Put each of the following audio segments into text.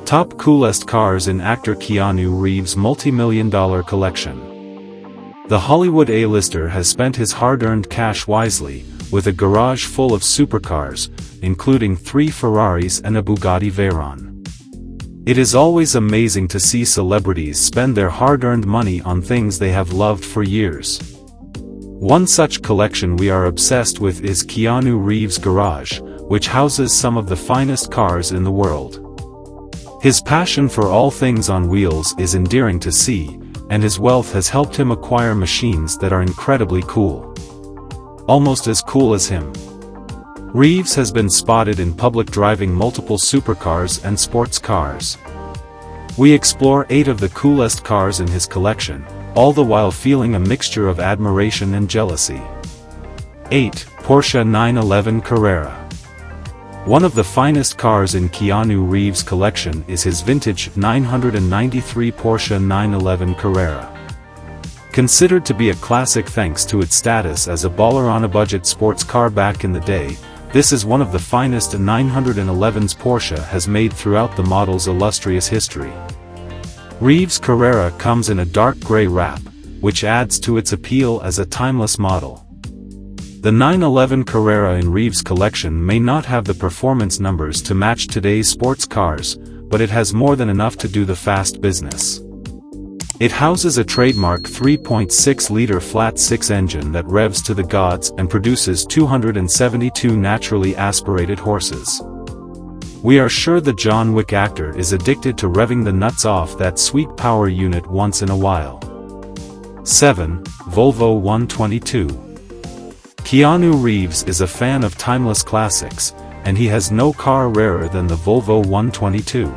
Top coolest cars in actor Keanu Reeves' multi-million-dollar collection. The Hollywood A-lister has spent his hard-earned cash wisely, with a garage full of supercars, including 3 Ferraris and a Bugatti Veyron. It is always amazing to see celebrities spend their hard-earned money on things they have loved for years. One such collection we are obsessed with is Keanu Reeves' garage, which houses some of the finest cars in the world. His passion for all things on wheels is endearing to see, and his wealth has helped him acquire machines that are incredibly cool. Almost as cool as him. Reeves has been spotted in public driving multiple supercars and sports cars. We explore 8 of the coolest cars in his collection, all the while feeling a mixture of admiration and jealousy. 8. Porsche 911 Carrera. One of the finest cars in Keanu Reeves' collection is his vintage 993 Porsche 911 Carrera. Considered to be a classic thanks to its status as a baller-on-a-budget sports car back in the day, this is one of the finest 911s Porsche has made throughout the model's illustrious history. Reeves' Carrera comes in a dark gray wrap, which adds to its appeal as a timeless model. The 911 Carrera in Reeves' collection may not have the performance numbers to match today's sports cars, but it has more than enough to do the fast business. It houses a trademark 3.6-liter flat-six engine that revs to the gods and produces 272 naturally aspirated horses. We are sure the John Wick actor is addicted to revving the nuts off that sweet power unit once in a while. 7. Volvo 122. Keanu Reeves is a fan of timeless classics, and he has no car rarer than the Volvo 122.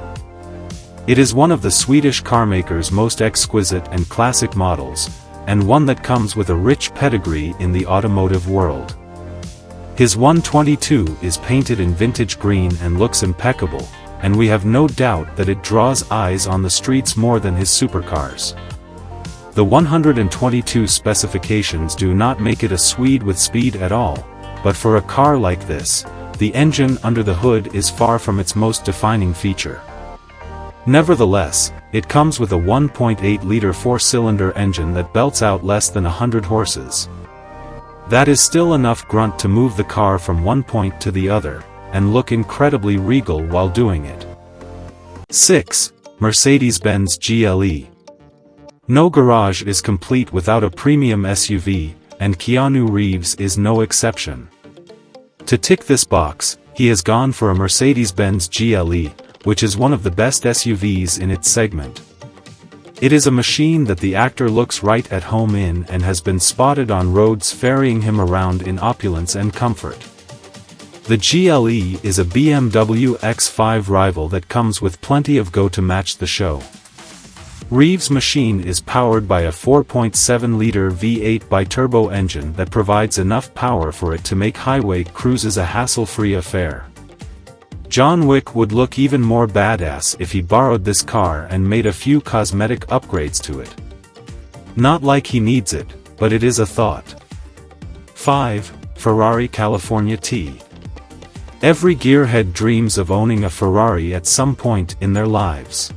It is one of the Swedish carmaker's most exquisite and classic models, and one that comes with a rich pedigree in the automotive world. His 122 is painted in vintage green and looks impeccable, and we have no doubt that it draws eyes on the streets more than his supercars. The 122 specifications do not make it a Swede with speed at all, but for a car like this, the engine under the hood is far from its most defining feature. Nevertheless, it comes with a 1.8-liter 4-cylinder engine that belts out less than 100 horses. That is still enough grunt to move the car from one point to the other, and look incredibly regal while doing it. 6. Mercedes-Benz GLE. No garage is complete without a premium SUV, and Keanu Reeves is no exception. To tick this box, he has gone for a Mercedes-Benz GLE, which is one of the best SUVs in its segment. It is a machine that the actor looks right at home in and has been spotted on roads ferrying him around in opulence and comfort. The GLE is a BMW X5 rival that comes with plenty of go to match the show. Reeves' machine is powered by a 4.7-liter V8 biturbo engine that provides enough power for it to make highway cruises a hassle-free affair. John Wick would look even more badass if he borrowed this car and made a few cosmetic upgrades to it. Not like he needs it, but it is a thought. 5. Ferrari California Te. Every gearhead dreams of owning a Ferrari at some point in their lives.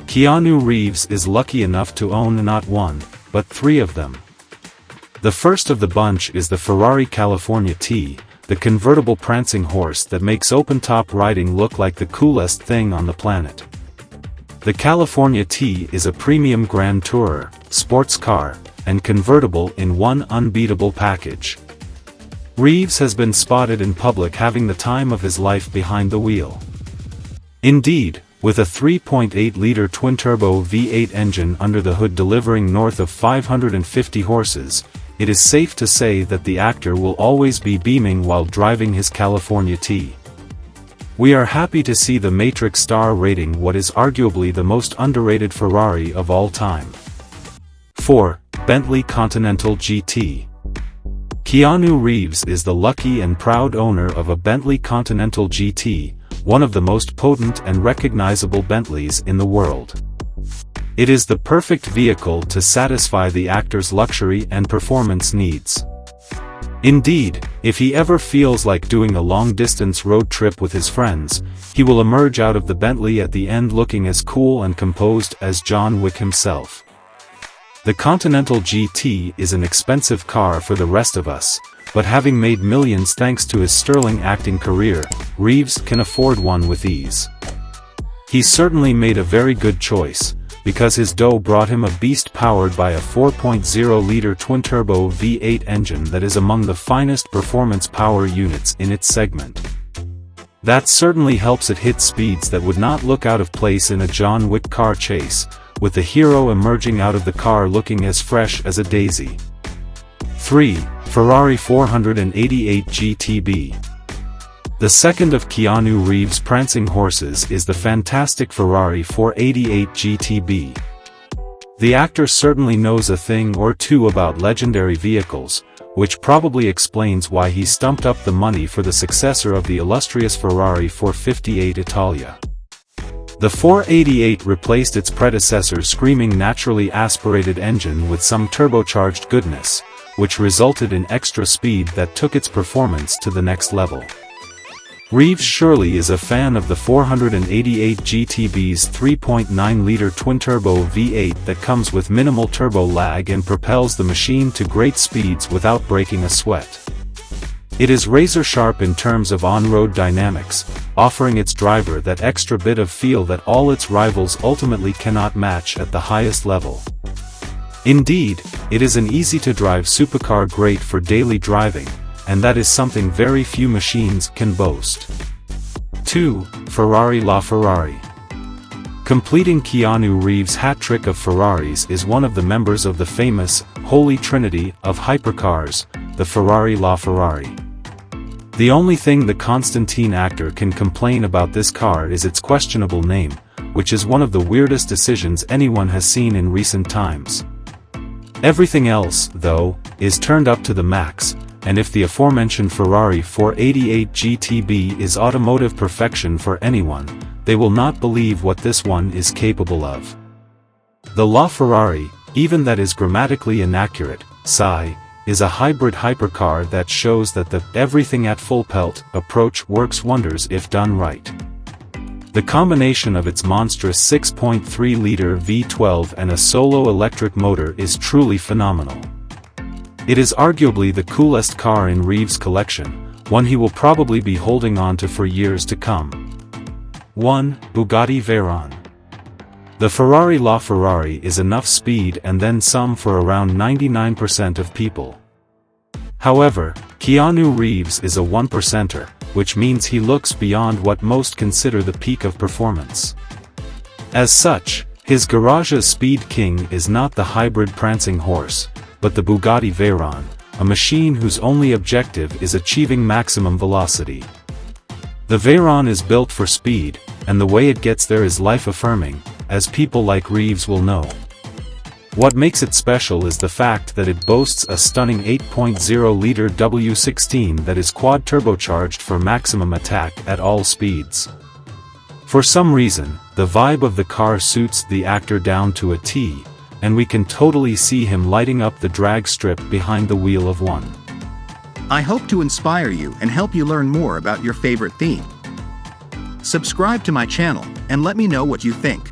Keanu Reeves is lucky enough to own not one, but 3 of them. The first of the bunch is the Ferrari California Te, the convertible prancing horse that makes open-top riding look like the coolest thing on the planet. The California Te is a premium Grand Tourer, sports car, and convertible in one unbeatable package. Reeves has been spotted in public having the time of his life behind the wheel. Indeed, with a 3.8-liter twin-turbo V8 engine under the hood delivering north of 550 horses, it is safe to say that the actor will always be beaming while driving his California Te. We are happy to see the Matrix star rating what is arguably the most underrated Ferrari of all time. 4. Bentley Continental GT. Keanu Reeves is the lucky and proud owner of a Bentley Continental GT, one of the most potent and recognizable Bentleys in the world. It is the perfect vehicle to satisfy the actor's luxury and performance needs. Indeed, if he ever feels like doing a long-distance road trip with his friends, he will emerge out of the Bentley at the end looking as cool and composed as John Wick himself. The Continental GT is an expensive car for the rest of us, but having made millions thanks to his sterling acting career, Reeves can afford one with ease. He certainly made a very good choice, because his dough brought him a beast powered by a 4.0-liter twin-turbo V8 engine that is among the finest performance power units in its segment. That certainly helps it hit speeds that would not look out of place in a John Wick car chase, with the hero emerging out of the car looking as fresh as a daisy. 3. Ferrari 488 GTB. The second of Keanu Reeves' prancing horses is the fantastic Ferrari 488 GTB. The actor certainly knows a thing or two about legendary vehicles, which probably explains why he stumped up the money for the successor of the illustrious Ferrari 458 Italia. The 488 replaced its predecessor's screaming naturally aspirated engine with some turbocharged goodness, which resulted in extra speed that took its performance to the next level. Reeves surely is a fan of the 488 GTB's 3.9-liter twin-turbo V8 that comes with minimal turbo lag and propels the machine to great speeds without breaking a sweat. It is razor-sharp in terms of on-road dynamics, offering its driver that extra bit of feel that all its rivals ultimately cannot match at the highest level. Indeed, it is an easy-to-drive supercar great for daily driving, and that is something very few machines can boast. 2. Ferrari La Ferrari. Completing Keanu Reeves' hat-trick of Ferraris is one of the members of the famous Holy Trinity of hypercars, the Ferrari La Ferrari. The only thing the Constantine actor can complain about this car is its questionable name, which is one of the weirdest decisions anyone has seen in recent times. Everything else, though, is turned up to the max, and if the aforementioned Ferrari 488 GTB is automotive perfection for anyone, they will not believe what this one is capable of. The La Ferrari, even that is grammatically inaccurate, sigh, is a hybrid hypercar that shows that the everything at full pelt approach works wonders if done right. The combination of its monstrous 6.3-liter V12 and a solo electric motor is truly phenomenal. It is arguably the coolest car in Reeves' collection, one he will probably be holding on to for years to come. 1. Bugatti Veyron. The Ferrari La Ferrari is enough speed and then some for around 99% of people. However, Keanu Reeves is a 1%er, which means he looks beyond what most consider the peak of performance. As such, his garage's speed king is not the hybrid prancing horse, but the Bugatti Veyron, a machine whose only objective is achieving maximum velocity. The Veyron is built for speed, and the way it gets there is life-affirming, as people like Reeves will know. What makes it special is the fact that it boasts a stunning 8.0-liter W16 that is quad-turbocharged for maximum attack at all speeds. For some reason, the vibe of the car suits the actor down to a T, and we can totally see him lighting up the drag strip behind the wheel of one. I hope to inspire you and help you learn more about your favorite theme. Subscribe to my channel and let me know what you think.